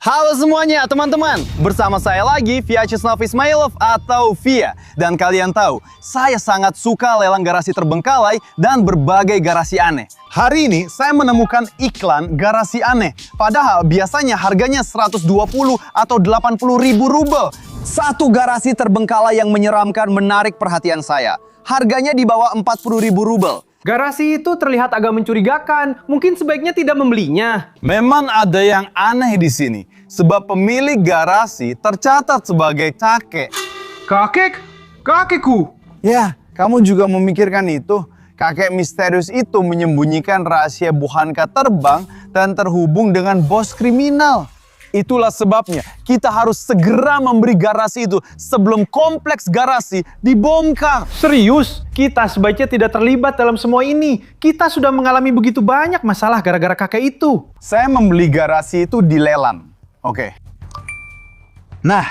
Halo semuanya teman-teman, bersama saya lagi Vyacheslav Ismailov atau Via. Dan kalian tahu, saya sangat suka lelang garasi terbengkalai dan berbagai garasi aneh. Hari ini saya menemukan iklan garasi aneh, padahal biasanya harganya 120 atau 80 ribu rubel. Satu garasi terbengkalai yang menyeramkan menarik perhatian saya. Harganya di bawah 40 ribu rubel. Garasi itu terlihat agak mencurigakan. Mungkin sebaiknya tidak membelinya. Memang ada yang aneh di sini, sebab pemilik garasi tercatat sebagai kakek. Kakek? Kakekku? Ya, kamu juga memikirkan itu. Kakek misterius itu menyembunyikan rahasia buhanka terbang dan terhubung dengan bos kriminal. Itulah sebabnya kita harus segera memberi garasi itu sebelum kompleks garasi dibongkar. Serius? Kita sebaiknya tidak terlibat dalam semua ini. Kita sudah mengalami begitu banyak masalah gara-gara kakek itu. Saya membeli garasi itu di lelang. Oke. Nah,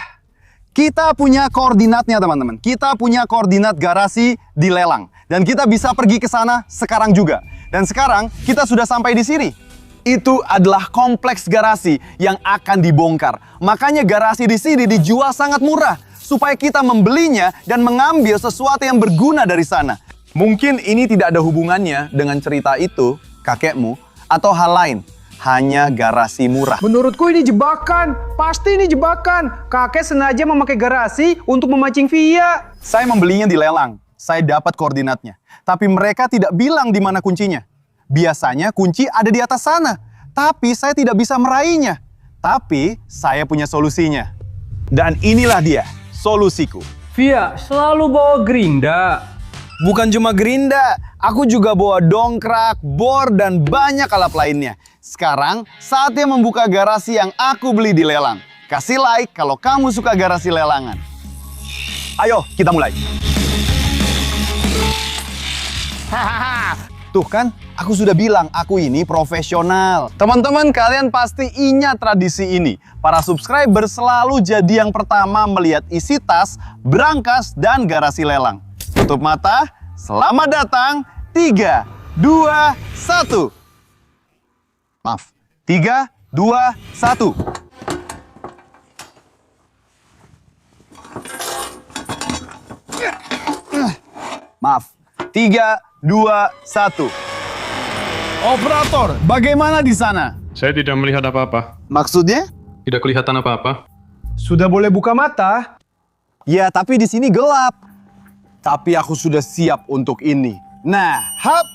kita punya koordinatnya teman-teman. Kita punya koordinat garasi di lelang. Dan kita bisa pergi ke sana sekarang juga. Dan sekarang kita sudah sampai di sini. Itu adalah kompleks garasi yang akan dibongkar. Makanya garasi di sini dijual sangat murah. Supaya kita membelinya dan mengambil sesuatu yang berguna dari sana. Mungkin ini tidak ada hubungannya dengan cerita itu, kakekmu, atau hal lain. Hanya garasi murah. Menurutku ini jebakan. Pasti ini jebakan. Kakek sengaja memakai garasi untuk memancing Via. Saya membelinya di lelang. Saya dapat koordinatnya. Tapi mereka tidak bilang di mana kuncinya. Biasanya kunci ada di atas sana. Tapi saya tidak bisa meraihnya. Tapi saya punya solusinya. Dan inilah dia, solusiku. Via selalu bawa gerinda. Bukan cuma gerinda, aku juga bawa dongkrak, bor, dan banyak alat lainnya. Sekarang, saatnya membuka garasi yang aku beli di lelang. Kasih like kalau kamu suka garasi lelangan. Ayo, kita mulai. Hahaha. Tuh kan, aku sudah bilang aku ini profesional. Teman-teman, kalian pasti ingat tradisi ini. Para subscriber selalu jadi yang pertama melihat isi tas, brankas, dan garasi lelang. Tutup mata, selamat datang. 3, 2, 1. Maaf, 3, 2, 1. Maaf, 3, 2, 1. Operator, bagaimana di sana? Saya tidak melihat apa-apa. Maksudnya? Tidak kelihatan apa-apa. Sudah boleh buka mata? Ya, tapi di sini gelap. Tapi aku sudah siap untuk ini. Nah, hap!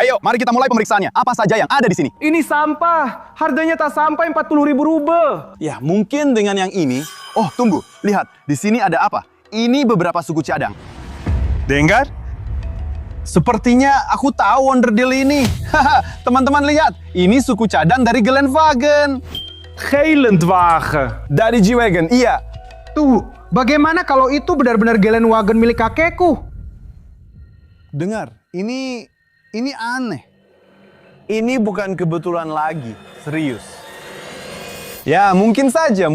Ayo, mari kita mulai pemeriksaannya. Apa saja yang ada di sini? Ini sampah. Harganya tak sampai 40 ribu rubel. Ya, mungkin dengan yang ini. Oh, tunggu. Lihat, di sini ada apa? Ini beberapa suku cadang. Dengar? Sepertinya aku tahu onderdil ini. Haha, teman-teman lihat. Ini suku cadang dari Gelenwagen. Gelenwagen. Dari G-Wagon, iya. Tuh, bagaimana kalau itu benar-benar Gelenwagen milik kakekku? Dengar, ini aneh. Ini bukan kebetulan lagi, serius. Ya, mungkin saja.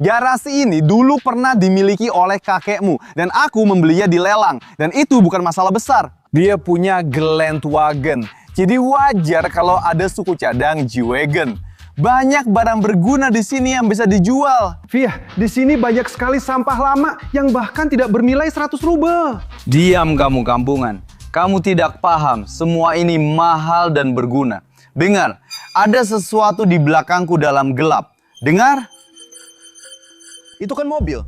Garasi ini dulu pernah dimiliki oleh kakekmu. Dan aku membelinya di lelang. Dan itu bukan masalah besar. Dia punya Gelenwagen. Jadi wajar kalau ada suku cadang G-Wagon. Banyak barang berguna di sini yang bisa dijual. Via, di sini banyak sekali sampah lama yang bahkan tidak bernilai 100 rubel. Diam kamu kampungan. Kamu tidak paham, semua ini mahal dan berguna. Dengar, ada sesuatu di belakangku dalam gelap. Dengar? Itu kan mobil.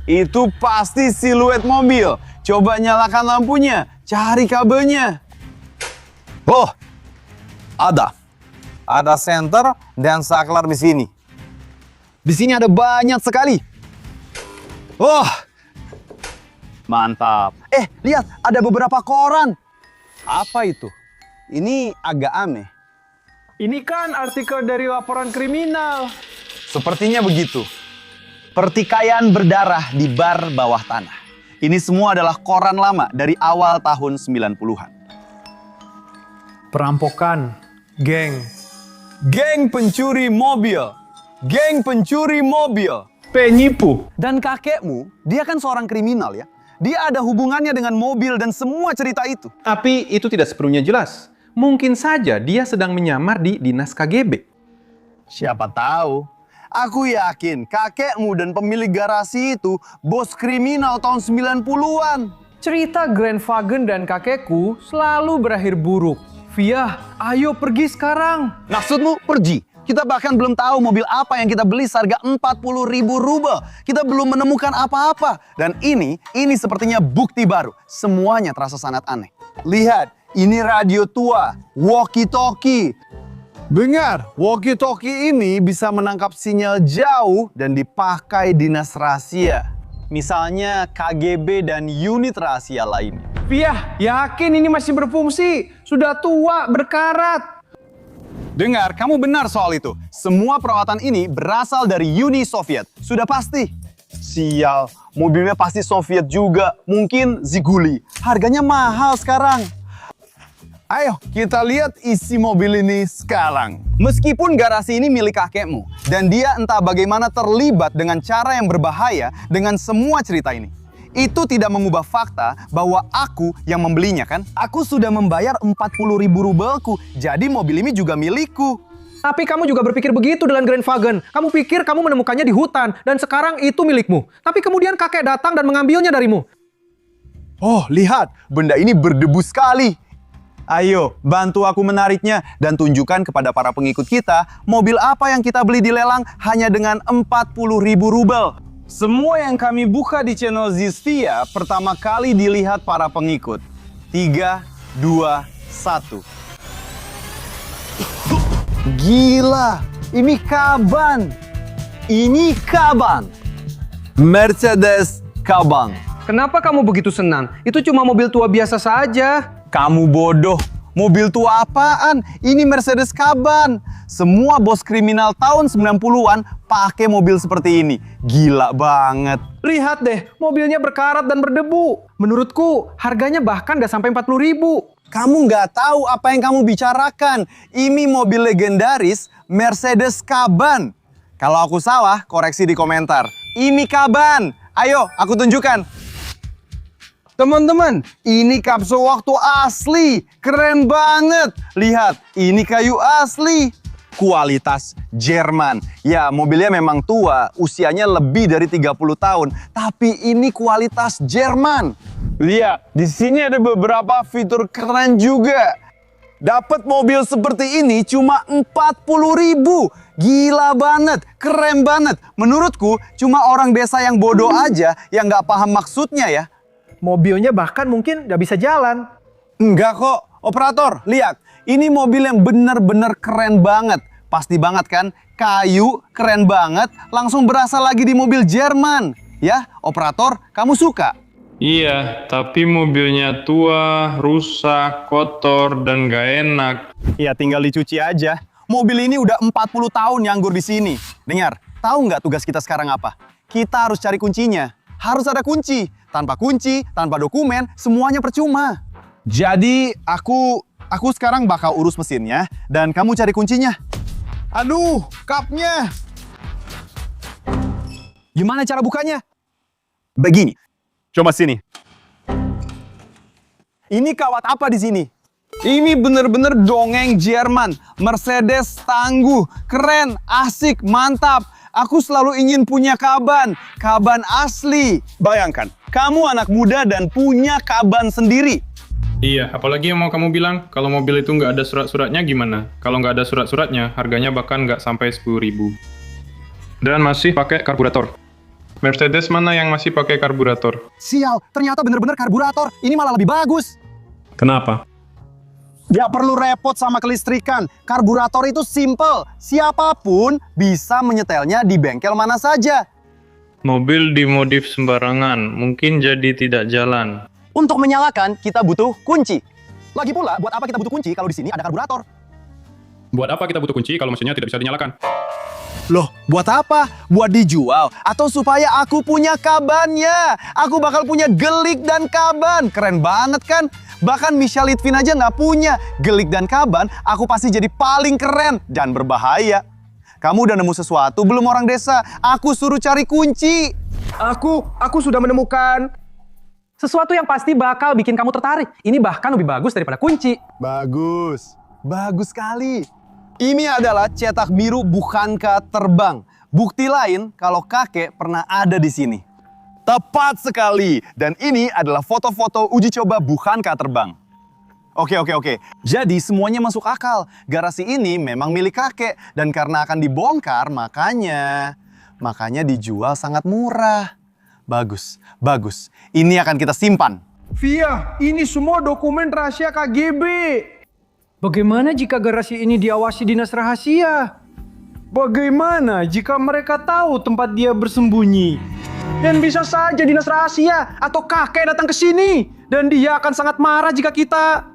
Itu pasti siluet mobil. Coba nyalakan lampunya, cari kabelnya. Oh, ada. Ada senter dan saklar di sini. Di sini ada banyak sekali. Oh, mantap. Lihat, ada beberapa koran. Apa itu? Ini agak aneh. Ini kan artikel dari laporan kriminal. Sepertinya begitu. Pertikaian berdarah di bar bawah tanah. Ini semua adalah koran lama dari awal tahun 90-an. Perampokan, geng. Geng pencuri mobil. Geng pencuri mobil. Penipu. Dan kakekmu, dia kan seorang kriminal ya. Dia ada hubungannya dengan mobil dan semua cerita itu. Tapi itu tidak sepenuhnya jelas. Mungkin saja dia sedang menyamar di dinas KGB. Siapa tahu. Aku yakin kakekmu dan pemilik garasi itu bos kriminal tahun 90-an. Cerita Grandvagon dan kakekku selalu berakhir buruk. Via, ayo pergi sekarang. Maksudmu pergi? Kita bahkan belum tahu mobil apa yang kita beli seharga 40.000 rubel. Kita belum menemukan apa-apa. Dan ini sepertinya bukti baru. Semuanya terasa sangat aneh. Lihat, ini radio tua, walkie-talkie. Dengar, walkie-talkie ini bisa menangkap sinyal jauh dan dipakai dinas rahasia. Misalnya KGB dan unit rahasia lainnya. Via, yakin ini masih berfungsi. Sudah tua, berkarat. Dengar, kamu benar soal itu. Semua perawatan ini berasal dari Uni Soviet. Sudah pasti. Sial, mobilnya pasti Soviet juga. Mungkin Ziguli. Harganya mahal sekarang. Ayo, kita lihat isi mobil ini sekarang. Meskipun garasi ini milik kakekmu, dan dia entah bagaimana terlibat dengan cara yang berbahaya dengan semua cerita ini. Itu tidak mengubah fakta bahwa aku yang membelinya kan. Aku sudah membayar 40.000 rubelku, jadi mobil ini juga milikku. Tapi kamu juga berpikir begitu dengan Grandvagon. Kamu pikir kamu menemukannya di hutan, dan sekarang itu milikmu. Tapi kemudian kakek datang dan mengambilnya darimu. Oh, lihat, benda ini berdebu sekali. Ayo, bantu aku menariknya dan tunjukkan kepada para pengikut kita mobil apa yang kita beli di lelang hanya dengan 40.000 rubel. Semua yang kami buka di channel Zistia pertama kali dilihat para pengikut. 3, 2, 1. Gila, ini Kaban. Ini Kaban. Mercedes Kaban. Kenapa kamu begitu senang? Itu cuma mobil tua biasa saja. Kamu bodoh. Mobil tua apaan? Ini Mercedes Kaban. Semua bos kriminal tahun 90-an pakai mobil seperti ini. Gila banget. Lihat deh, mobilnya berkarat dan berdebu. Menurutku, harganya bahkan gak sampai 40.000. Kamu nggak tahu apa yang kamu bicarakan. Ini mobil legendaris Mercedes Kaban. Kalau aku salah, koreksi di komentar. Ini Kaban. Ayo, aku tunjukkan. Teman-teman, ini kapsul waktu asli. Keren banget. Lihat, ini kayu asli. Kualitas Jerman. Ya, mobilnya memang tua, usianya lebih dari 30 tahun. Tapi ini kualitas Jerman. Lihat, di sini ada beberapa fitur keren juga. Dapat mobil seperti ini cuma 40.000. Gila banget, keren banget. Menurutku, cuma orang desa yang bodoh aja yang nggak paham maksudnya ya. Mobilnya bahkan mungkin nggak bisa jalan. Enggak kok, operator, lihat. Ini mobil yang bener-bener keren banget. Pasti banget kan, kayu, keren banget, langsung berasa lagi di mobil Jerman. Ya, operator, kamu suka? Iya, tapi mobilnya tua, rusak, kotor, dan gak enak. Ya, tinggal dicuci aja. Mobil ini udah 40 tahun nganggur di sini. Dengar, tahu nggak tugas kita sekarang apa? Kita harus cari kuncinya. Harus ada kunci. Tanpa kunci, tanpa dokumen, semuanya percuma. Jadi, aku sekarang bakal urus mesinnya, dan kamu cari kuncinya. Aduh, kapnya. Gimana cara bukanya? Begini. Coba sini. Ini kawat apa di sini? Ini bener-bener dongeng Jerman. Mercedes tangguh, keren, asik, mantap. Aku selalu ingin punya Kaban. Kaban asli. Bayangkan, kamu anak muda dan punya Kaban sendiri. Iya, apalagi yang mau kamu bilang, kalau mobil itu nggak ada surat-suratnya gimana? Kalau nggak ada surat-suratnya, harganya bahkan nggak sampai 10.000. Dan masih pakai karburator. Mercedes mana yang masih pakai karburator? Sial, ternyata bener-bener karburator. Ini malah lebih bagus. Kenapa? Gak perlu repot sama kelistrikan. Karburator itu simple. Siapapun bisa menyetelnya di bengkel mana saja. Mobil dimodif sembarangan, mungkin jadi tidak jalan. Untuk menyalakan, kita butuh kunci. Lagi pula, buat apa kita butuh kunci kalau di sini ada karburator? Buat apa kita butuh kunci kalau mesinnya tidak bisa dinyalakan? Loh, buat apa? Buat dijual? Atau supaya aku punya kabannya? Aku bakal punya gelik dan kaban. Keren banget kan? Bahkan Michelle Litvin aja nggak punya. Gelik dan kaban, aku pasti jadi paling keren dan berbahaya. Kamu udah nemu sesuatu belum orang desa? Aku suruh cari kunci. Aku sudah menemukan sesuatu yang pasti bakal bikin kamu tertarik. Ini bahkan lebih bagus daripada kunci. Bagus. Bagus sekali. Ini adalah cetak biru bukankah terbang. Bukti lain kalau kakek pernah ada di sini. Tepat sekali. Dan ini adalah foto-foto uji coba bukankah terbang. Oke. Jadi semuanya masuk akal. Garasi ini memang milik kakek. Dan karena akan dibongkar, makanya dijual sangat murah. Bagus. Ini akan kita simpan. Via, ini semua dokumen rahasia KGB. Bagaimana jika garasi ini diawasi dinas rahasia? Bagaimana jika mereka tahu tempat dia bersembunyi? Dan bisa saja dinas rahasia atau kakek datang ke sini. Dan dia akan sangat marah jika kita...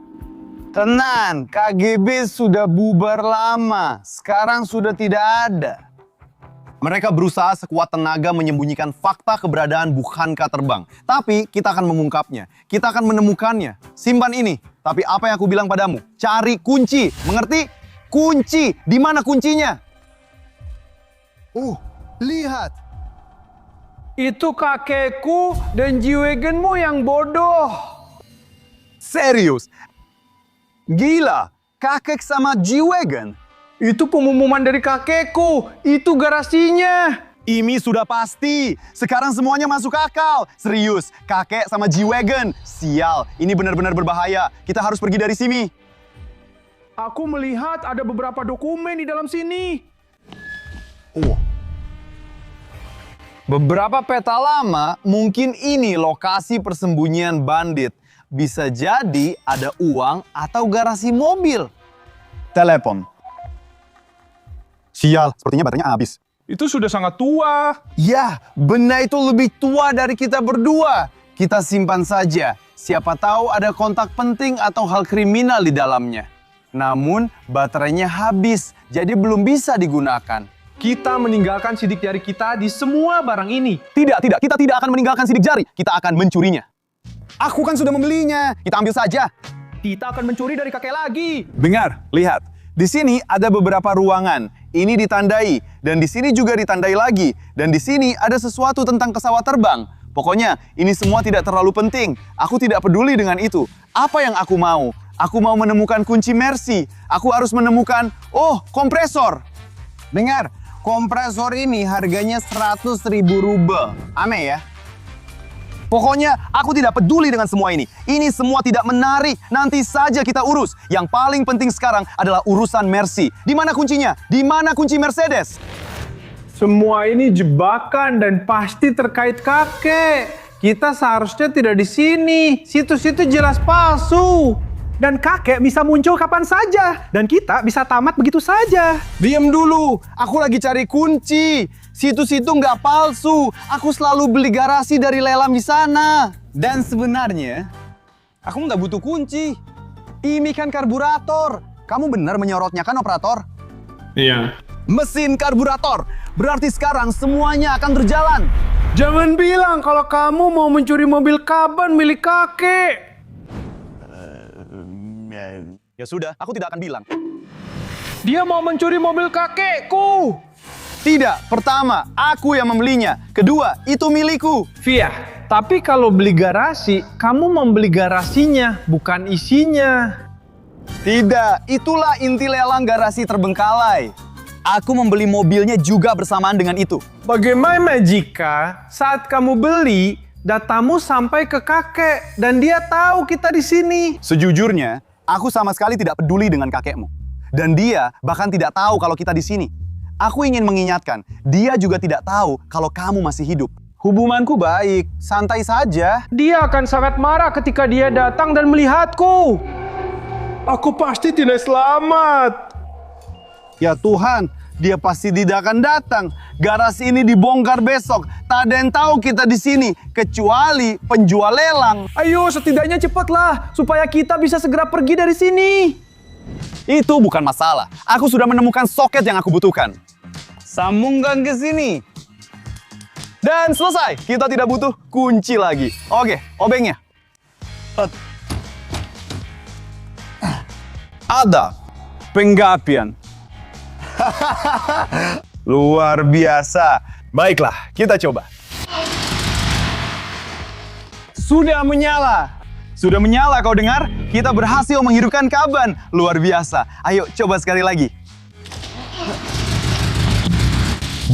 Tenang, KGB sudah bubar lama. Sekarang sudah tidak ada. Mereka berusaha sekuat tenaga menyembunyikan fakta keberadaan bukankah terbang. Tapi kita akan mengungkapnya. Kita akan menemukannya. Simpan ini. Tapi apa yang aku bilang padamu? Cari kunci. Mengerti? Kunci. Di mana kuncinya? Lihat. Itu kakekku dan G-Wagonmu yang bodoh. Serius. Gila. Kakek sama G-Wagon. Itu pengumuman dari kakekku. Itu garasinya. Ini sudah pasti. Sekarang semuanya masuk akal. Serius, kakek sama G-Wagon. Sial, ini benar-benar berbahaya. Kita harus pergi dari sini. Aku melihat ada beberapa dokumen di dalam sini. Beberapa peta lama, mungkin ini lokasi persembunyian bandit. Bisa jadi ada uang atau garasi mobil. Telepon. Sial, sepertinya baterainya habis. Itu sudah sangat tua. Ya, benda itu lebih tua dari kita berdua. Kita simpan saja. Siapa tahu ada kontak penting atau hal kriminal di dalamnya. Namun, baterainya habis, jadi belum bisa digunakan. Kita meninggalkan sidik jari kita di semua barang ini. Tidak. Kita tidak akan meninggalkan sidik jari. Kita akan mencurinya. Aku kan sudah membelinya. Kita ambil saja. Kita akan mencuri dari kakek lagi. Dengar, lihat. Di sini ada beberapa ruangan. Ini ditandai. Dan di sini juga ditandai lagi. Dan di sini ada sesuatu tentang pesawat terbang. Pokoknya, ini semua tidak terlalu penting. Aku tidak peduli dengan itu. Apa yang aku mau? Aku mau menemukan kunci Mercy. Aku harus menemukan, kompresor. Dengar, kompresor ini harganya 100.000 rubel. Aneh ya? Pokoknya aku tidak peduli dengan semua ini. Ini semua tidak menarik. Nanti saja kita urus. Yang paling penting sekarang adalah urusan Mercy. Di mana kuncinya? Di mana kunci Mercedes? Semua ini jebakan dan pasti terkait kakek. Kita seharusnya tidak di sini. Situs-situ jelas palsu. Dan kakek bisa muncul kapan saja. Dan kita bisa tamat begitu saja. Diam dulu. Aku lagi cari kunci. Situs itu nggak palsu. Aku selalu beli garasi dari lelang di sana. Dan sebenarnya, aku nggak butuh kunci. Ini kan karburator. Kamu benar menyorotnya kan, operator? Iya. Mesin karburator. Berarti sekarang semuanya akan berjalan. Jangan bilang kalau kamu mau mencuri mobil kaban milik kakek. Ya sudah, aku tidak akan bilang. Dia mau mencuri mobil kakekku. Tidak, pertama, aku yang membelinya. Kedua, itu milikku. Via, tapi kalau beli garasi, kamu membeli garasinya, bukan isinya. Tidak, itulah inti lelang garasi terbengkalai. Aku membeli mobilnya juga bersamaan dengan itu. Bagaimana jika saat kamu beli, datamu sampai ke kakek dan dia tahu kita di sini? Sejujurnya, aku sama sekali tidak peduli dengan kakekmu. Dan dia bahkan tidak tahu kalau kita di sini. Aku ingin mengingatkan, dia juga tidak tahu kalau kamu masih hidup. Hubunganku baik, santai saja. Dia akan sangat marah ketika dia datang dan melihatku. Aku pasti tidak selamat. Ya Tuhan, dia pasti tidak akan datang. Garasi ini dibongkar besok. Tak ada yang tahu kita di sini, kecuali penjual lelang. Ayo, setidaknya cepatlah, supaya kita bisa segera pergi dari sini. Itu bukan masalah. Aku sudah menemukan soket yang aku butuhkan. Sambungkan ke sini. Dan selesai. Kita tidak butuh kunci lagi. Oke, obengnya. Ada penggapian. Luar biasa. Baiklah, kita coba. Sudah menyala. Sudah menyala, kau dengar? Kita berhasil menghidupkan kaban. Luar biasa. Ayo, coba sekali lagi.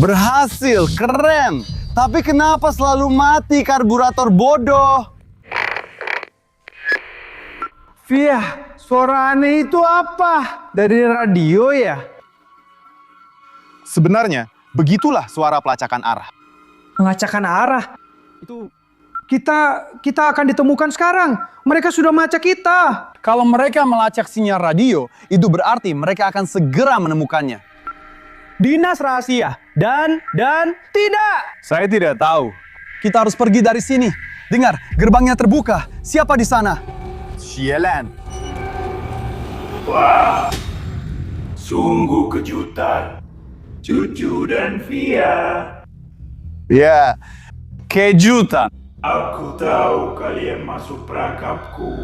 Berhasil, keren. Tapi kenapa selalu mati karburator bodoh? Via, suara aneh itu apa? Dari radio ya? Sebenarnya, begitulah suara pelacakan arah. Mengacakkan arah. Itu kita akan ditemukan sekarang. Mereka sudah melacak kita. Kalau mereka melacak sinyal radio, itu berarti mereka akan segera menemukannya. Dinas rahasia. Dan tidak. Saya tidak tahu. Kita harus pergi dari sini. Dengar, gerbangnya terbuka. Siapa di sana? Sialan. Wah, sungguh kejutan. Cucu dan Via. Ya, kejutan. Aku tahu kalian masuk perangkapku.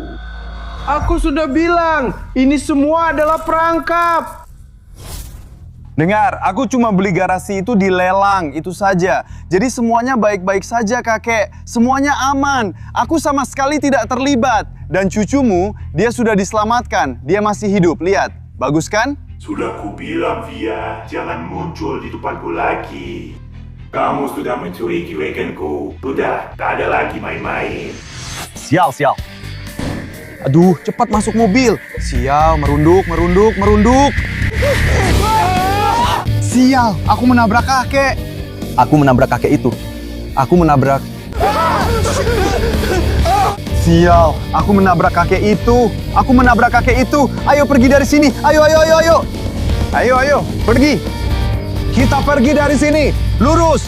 Aku sudah bilang, ini semua adalah perangkap. Dengar, aku cuma beli garasi itu di lelang, itu saja. Jadi semuanya baik-baik saja, kakek. Semuanya aman. Aku sama sekali tidak terlibat. Dan cucumu, dia sudah diselamatkan. Dia masih hidup, lihat. Bagus kan? Sudah kubilang, Via, jangan muncul di depanku lagi. Kamu sudah mencuri weekendku. Sudah, tak ada lagi main-main. Sial. Aduh, cepat masuk mobil. Sial, merunduk. Sial, aku menabrak kakek. Aku menabrak kakek itu. Sial, aku menabrak kakek itu. Ayo pergi dari sini. Ayo. Ayo, pergi. Kita pergi dari sini. Lurus.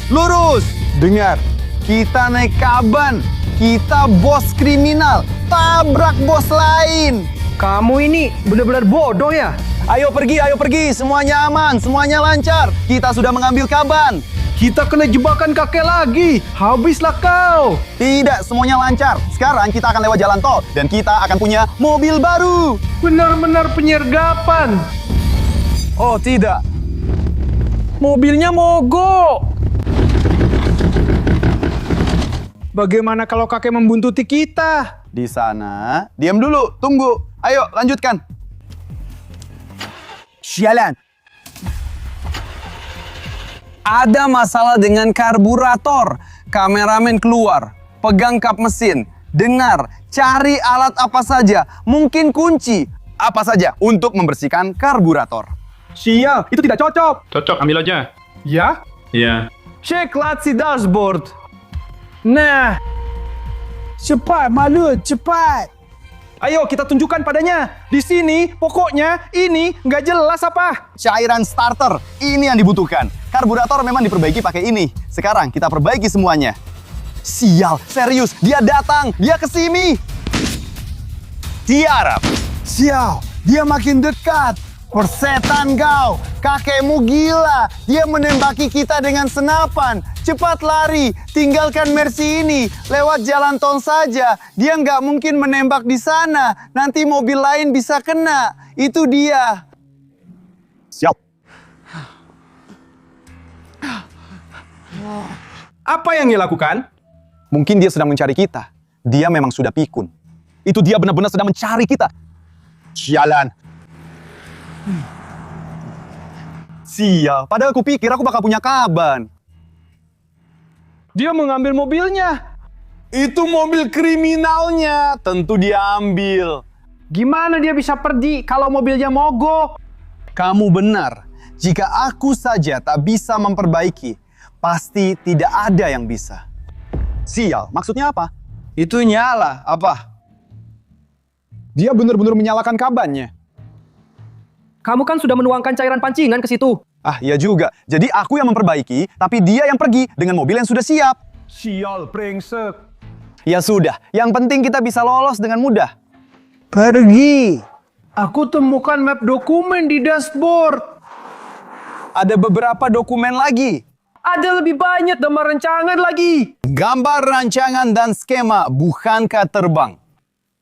Dengar, kita naik kaban. Kita bos kriminal. Tabrak bos lain. Kamu ini benar-benar bodoh ya. Ayo pergi. Semuanya aman, semuanya lancar. Kita sudah mengambil kaban. Kita kena jebakan kakek lagi. Habislah kau. Tidak, semuanya lancar. Sekarang kita akan lewat jalan tol. Dan kita akan punya mobil baru. Benar-benar penyergapan. Oh, tidak. Mobilnya mogok. Bagaimana kalau kakek membuntuti kita? Di sana. Diam dulu, tunggu. Ayo, lanjutkan. Sialan. Ada masalah dengan karburator. Kameramen keluar. Pegang kap mesin. Dengar, cari alat apa saja. Mungkin kunci. Apa saja untuk membersihkan karburator. Sial, itu tidak cocok. Cocok, ambil aja. Ya? Iya. Cek latsi dashboard. Nah. Cepat, Malut, cepat. Ayo kita tunjukkan padanya. Di sini, pokoknya ini nggak jelas apa. Cairan starter, ini yang dibutuhkan. Karburator memang diperbaiki pakai ini. Sekarang kita perbaiki semuanya. Sial, serius, dia datang, dia kesini. Tiarap. Sial, dia makin dekat. Persetan kau, kakekmu gila. Dia menembaki kita dengan senapan. Cepat lari, tinggalkan Mercy ini. Lewat jalan tol saja. Dia nggak mungkin menembak di sana. Nanti mobil lain bisa kena. Itu dia. Siap. Apa yang dia lakukan? Mungkin dia sedang mencari kita. Dia memang sudah pikun. Itu dia benar-benar sedang mencari kita. Sialan. Sial, padahal aku pikir aku bakal punya kaban. Dia mengambil mobilnya. Itu mobil kriminalnya. Tentu dia ambil. Gimana dia bisa pergi kalau mobilnya mogok? Kamu benar. Jika aku saja tak bisa memperbaiki, pasti tidak ada yang bisa. Sial, maksudnya apa? Itu nyala. Apa? Dia benar-benar menyalakan kabannya. Kamu kan sudah menuangkan cairan pancingan ke situ. Ah, iya juga. Jadi aku yang memperbaiki, tapi dia yang pergi dengan mobil yang sudah siap. Sial, brengsek. Ya sudah, yang penting kita bisa lolos dengan mudah. Pergi. Aku temukan map dokumen di dashboard. Ada beberapa dokumen lagi. Ada lebih banyak gambar rancangan lagi. Gambar rancangan dan skema, bukankah terbang?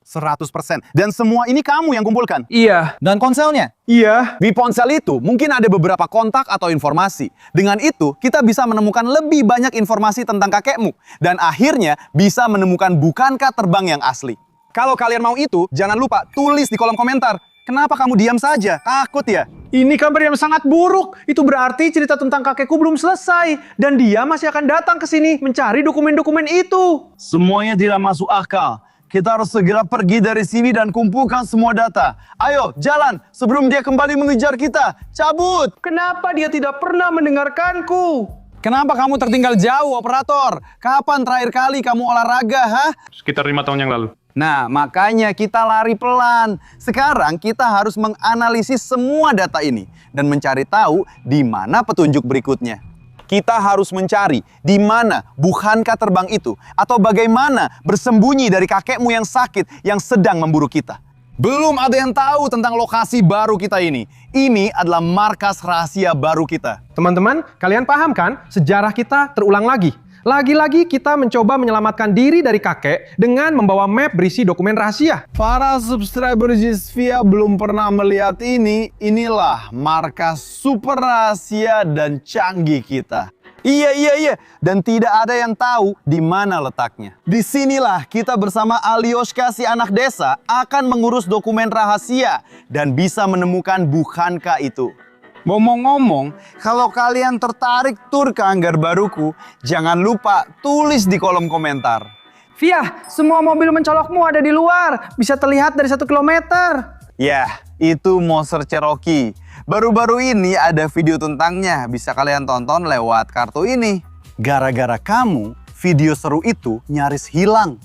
100%. Dan semua ini kamu yang kumpulkan. Iya. Dan ponselnya? Iya. Di ponsel itu mungkin ada beberapa kontak atau informasi. Dengan itu, kita bisa menemukan lebih banyak informasi tentang kakekmu. Dan akhirnya bisa menemukan bukankah terbang yang asli. Kalau kalian mau itu, jangan lupa tulis di kolom komentar. Kenapa kamu diam saja? Takut ya? Ini kabar yang sangat buruk. Itu berarti cerita tentang kakekku belum selesai. Dan dia masih akan datang ke sini mencari dokumen-dokumen itu. Semuanya tidak masuk akal. Kita harus segera pergi dari sini dan kumpulkan semua data. Ayo, jalan sebelum dia kembali mengejar kita. Cabut! Kenapa dia tidak pernah mendengarkanku? Kenapa kamu tertinggal jauh, operator? Kapan terakhir kali kamu olahraga, hah? Sekitar 5 tahun yang lalu. Nah, makanya kita lari pelan. Sekarang kita harus menganalisis semua data ini dan mencari tahu di mana petunjuk berikutnya. Kita harus mencari di mana bukankah terbang itu atau bagaimana bersembunyi dari kakekmu yang sakit yang sedang memburu kita. Belum ada yang tahu tentang lokasi baru kita ini. Ini adalah markas rahasia baru kita. Teman-teman, kalian paham kan? Sejarah kita terulang lagi. Lagi-lagi kita mencoba menyelamatkan diri dari kakek dengan membawa map berisi dokumen rahasia. Para subscriber Jisvia belum pernah melihat ini. Inilah markas super rahasia dan canggih kita. Iya. Dan tidak ada yang tahu di mana letaknya. Disinilah kita bersama Alioshka si anak desa akan mengurus dokumen rahasia dan bisa menemukan bukankah itu. Ngomong-ngomong, kalau kalian tertarik tur ke hanggar baruku, jangan lupa tulis di kolom komentar. Via, semua mobil mencolokmu ada di luar. Bisa terlihat dari 1 kilometer. Ya, itu Monster Cherokee. Baru-baru ini ada video tentangnya, bisa kalian tonton lewat kartu ini. Gara-gara kamu, video seru itu nyaris hilang.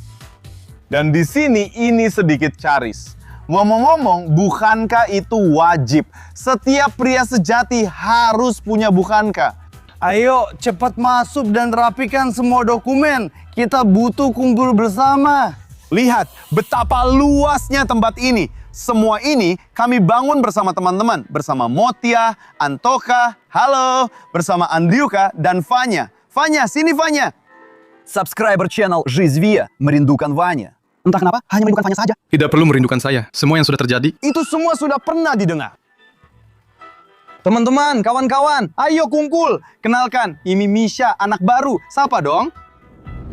Dan di sini ini sedikit caris. Ngomong-ngomong, bukankah itu wajib? Setiap pria sejati harus punya bukankah? Ayo cepat masuk dan rapikan semua dokumen. Kita butuh kumpul bersama. Lihat betapa luasnya tempat ini. Semua ini kami bangun bersama teman-teman. Bersama Motia, Antoka, halo. Bersama Andriuka dan Vanya. Vanya, sini Vanya. Subscriber channel Jisvia merindukan Vanya. Entah kenapa, hanya merindukan Vanya saja. Tidak perlu merindukan saya. Semua yang sudah terjadi. Itu semua sudah pernah didengar. Teman-teman, kawan-kawan, ayo kumpul. Kenalkan, ini Misha, anak baru. Sapa dong?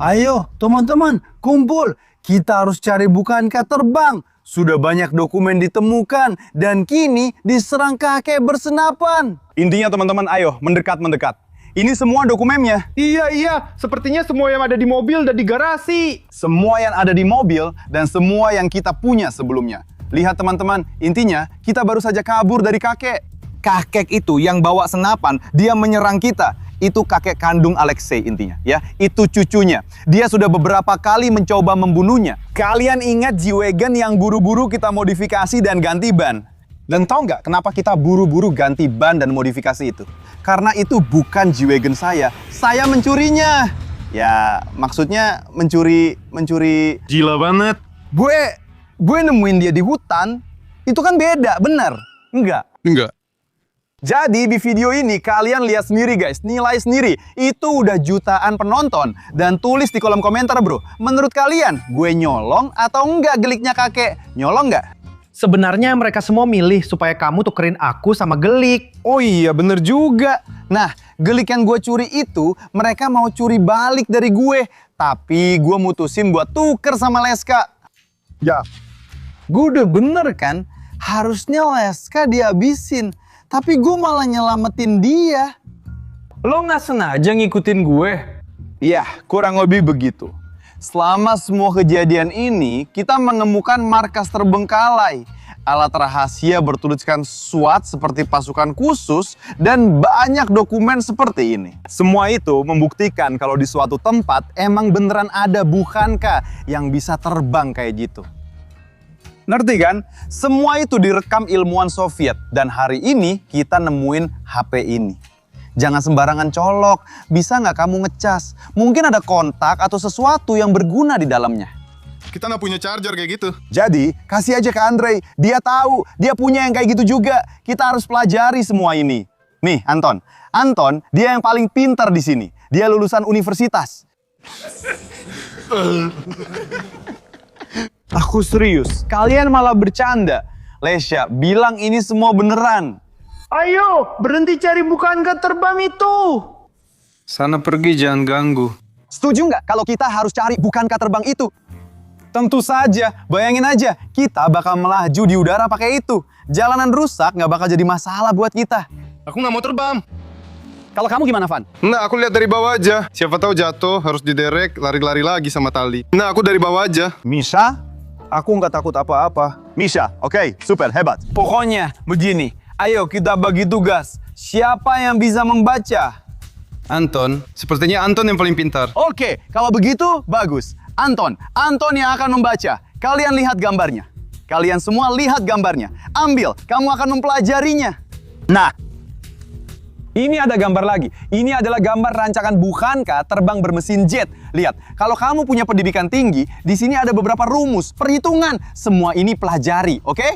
Ayo, teman-teman, kumpul. Kita harus cari bukankah terbang. Sudah banyak dokumen ditemukan dan kini diserang kakek bersenapan. Intinya teman-teman, ayo mendekat-mendekat. Ini semua dokumennya. Iya. Sepertinya semua yang ada di mobil dan di garasi. Semua yang ada di mobil dan semua yang kita punya sebelumnya. Lihat teman-teman, intinya kita baru saja kabur dari kakek. Kakek itu yang bawa senapan, dia menyerang kita. Itu kakek kandung Alexei intinya, ya. Itu cucunya. Dia sudah beberapa kali mencoba membunuhnya. Kalian ingat G-Wagon yang buru-buru kita modifikasi dan ganti ban? Dan tahu nggak kenapa kita buru-buru ganti ban dan modifikasi itu? Karena itu bukan G-Wagon saya mencurinya. Ya, maksudnya mencuri. Gila banget. Gue nemuin dia di hutan. Itu kan beda, bener? Enggak. Jadi di video ini kalian lihat sendiri guys, nilai sendiri. Itu udah jutaan penonton. Dan tulis di kolom komentar bro, menurut kalian gue nyolong atau enggak geliknya kakek? Nyolong enggak? Sebenarnya mereka semua milih supaya kamu tukerin aku sama gelik. Oh iya bener juga. Nah gelik yang gue curi itu mereka mau curi balik dari gue. Tapi gue mutusin buat tuker sama Leska. Ya, gue udah bener kan? Harusnya Leska dihabisin. Tapi gue malah nyelamatin dia. Lo nggak sengaja ngikutin gue? Iya, kurang lebih begitu. Selama semua kejadian ini, kita menemukan markas terbengkalai. Alat rahasia bertuliskan SWAT seperti pasukan khusus dan banyak dokumen seperti ini. Semua itu membuktikan kalau di suatu tempat emang beneran ada bukankah yang bisa terbang kayak gitu. Ngerti kan? Semua itu direkam ilmuwan Soviet dan hari ini kita nemuin HP ini. Jangan sembarangan colok, bisa nggak kamu ngecas? Mungkin ada kontak atau sesuatu yang berguna di dalamnya. Kita nggak punya charger kayak gitu. Jadi, kasih aja ke Andre. Dia tahu, dia punya yang kayak gitu juga. Kita harus pelajari semua ini. Nih, Anton. Anton, dia yang paling pintar di sini. Dia lulusan universitas. Aku serius, kalian malah bercanda. Lesya, bilang ini semua beneran. Ayo, berhenti cari bukankah terbang itu. Sana pergi, jangan ganggu. Setuju nggak kalau kita harus cari bukankah terbang itu? Tentu saja, bayangin aja, kita bakal melaju di udara pakai itu. Jalanan rusak nggak bakal jadi masalah buat kita. Aku nggak mau terbang. Kalau kamu gimana, Van? Nah, aku lihat dari bawah aja. Siapa tahu jatuh, harus diderek, lari-lari lagi sama tali. Nah, aku dari bawah aja. Misha? Aku nggak takut apa-apa. Misha, oke, super, hebat. Pokoknya begini, ayo kita bagi tugas. Siapa yang bisa membaca? Anton, sepertinya Anton yang paling pintar. Oke, kalau begitu, bagus. Anton yang akan membaca. Kalian lihat gambarnya. Kalian semua lihat gambarnya. Ambil, kamu akan mempelajarinya. Nah, ini ada gambar lagi. Ini adalah gambar rancangan Bukhanka terbang bermesin jet. Lihat, kalau kamu punya pendidikan tinggi, di sini ada beberapa rumus, perhitungan. Semua ini pelajari, oke?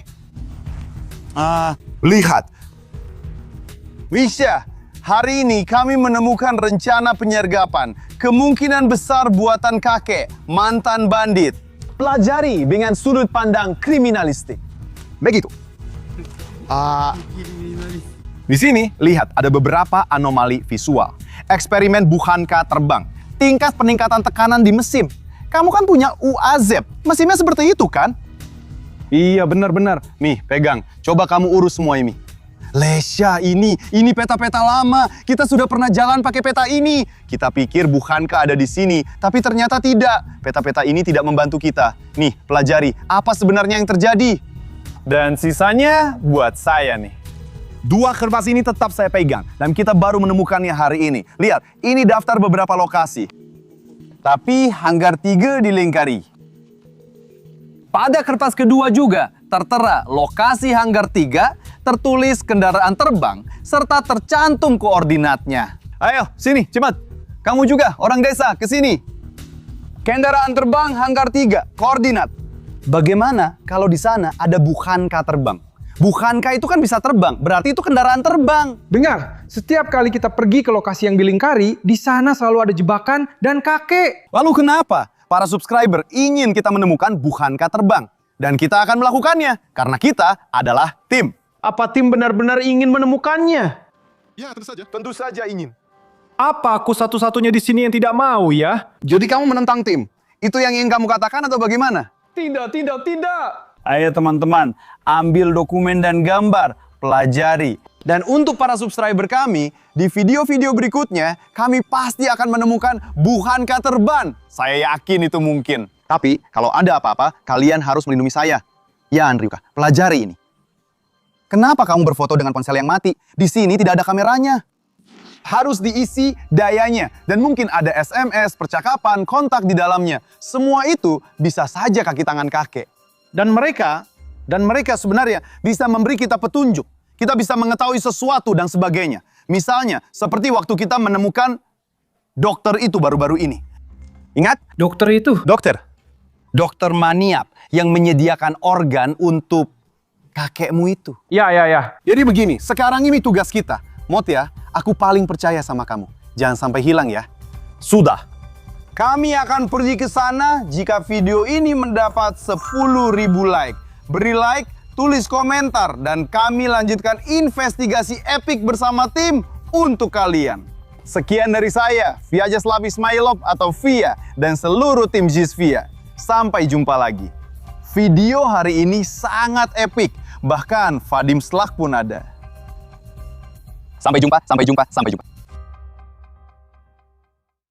Lihat. Misha, hari ini kami menemukan rencana penyergapan. Kemungkinan besar buatan kakek, mantan bandit. Pelajari dengan sudut pandang kriminalistik. Begitu. Di sini, lihat ada beberapa anomali visual. Eksperimen Bukhanka terbang. Tingkat peningkatan tekanan di mesin. Kamu kan punya UAZ. Mesinnya seperti itu kan? Iya, benar-benar. Nih, pegang. Coba kamu urus semua ini. Lesya, ini peta-peta lama. Kita sudah pernah jalan pakai peta ini. Kita pikir Bukhanka ada di sini, tapi ternyata tidak. Peta-peta ini tidak membantu kita. Nih, pelajari. Apa sebenarnya yang terjadi? Dan sisanya buat saya nih. 2 kertas ini tetap saya pegang, dan kita baru menemukannya hari ini. Lihat, ini daftar beberapa lokasi. Tapi hanggar 3 dilingkari. Pada kertas kedua juga tertera lokasi hanggar 3, tertulis kendaraan terbang, serta tercantum koordinatnya. Ayo, sini, cepat. Kamu juga, orang desa, ke sini. Kendaraan terbang hanggar 3, koordinat. Bagaimana kalau di sana ada Bukhanka terbang? Bukhanka itu kan bisa terbang, berarti itu kendaraan terbang. Dengar, setiap kali kita pergi ke lokasi yang dilingkari, di sana selalu ada jebakan dan kakek. Lalu kenapa para subscriber ingin kita menemukan Bukhanka terbang? Dan kita akan melakukannya, karena kita adalah tim. Apa tim benar-benar ingin menemukannya? Ya, tentu saja. Tentu saja ingin. Apa aku satu-satunya di sini yang tidak mau ya? Jadi kamu menentang tim? Itu yang ingin kamu katakan atau bagaimana? Tidak. Ayo teman-teman, ambil dokumen dan gambar, pelajari. Dan untuk para subscriber kami, di video-video berikutnya, kami pasti akan menemukan Bukhanka terbang. Saya yakin itu mungkin. Tapi, kalau ada apa-apa, kalian harus melindungi saya. Ya, Andriuka, pelajari ini. Kenapa kamu berfoto dengan ponsel yang mati? Di sini tidak ada kameranya. Harus diisi dayanya. Dan mungkin ada SMS, percakapan, kontak di dalamnya. Semua itu bisa saja kaki tangan kakek. Dan mereka sebenarnya bisa memberi kita petunjuk. Kita bisa mengetahui sesuatu dan sebagainya. Misalnya, seperti waktu kita menemukan dokter itu baru-baru ini. Ingat? Dokter itu? Dokter maniap yang menyediakan organ untuk kakekmu itu. Ya. Jadi begini, sekarang ini tugas kita. Mot ya, aku paling percaya sama kamu. Jangan sampai hilang ya. Sudah. Kami akan pergi ke sana jika video ini mendapat 10.000 like. Beri like, tulis komentar, dan kami lanjutkan investigasi epik bersama tim untuk kalian. Sekian dari saya, Vyacheslav Ismailov atau Via, dan seluruh tim Jizvia. Sampai jumpa lagi. Video hari ini sangat epik, bahkan Vadim Slak pun ada. Sampai jumpa.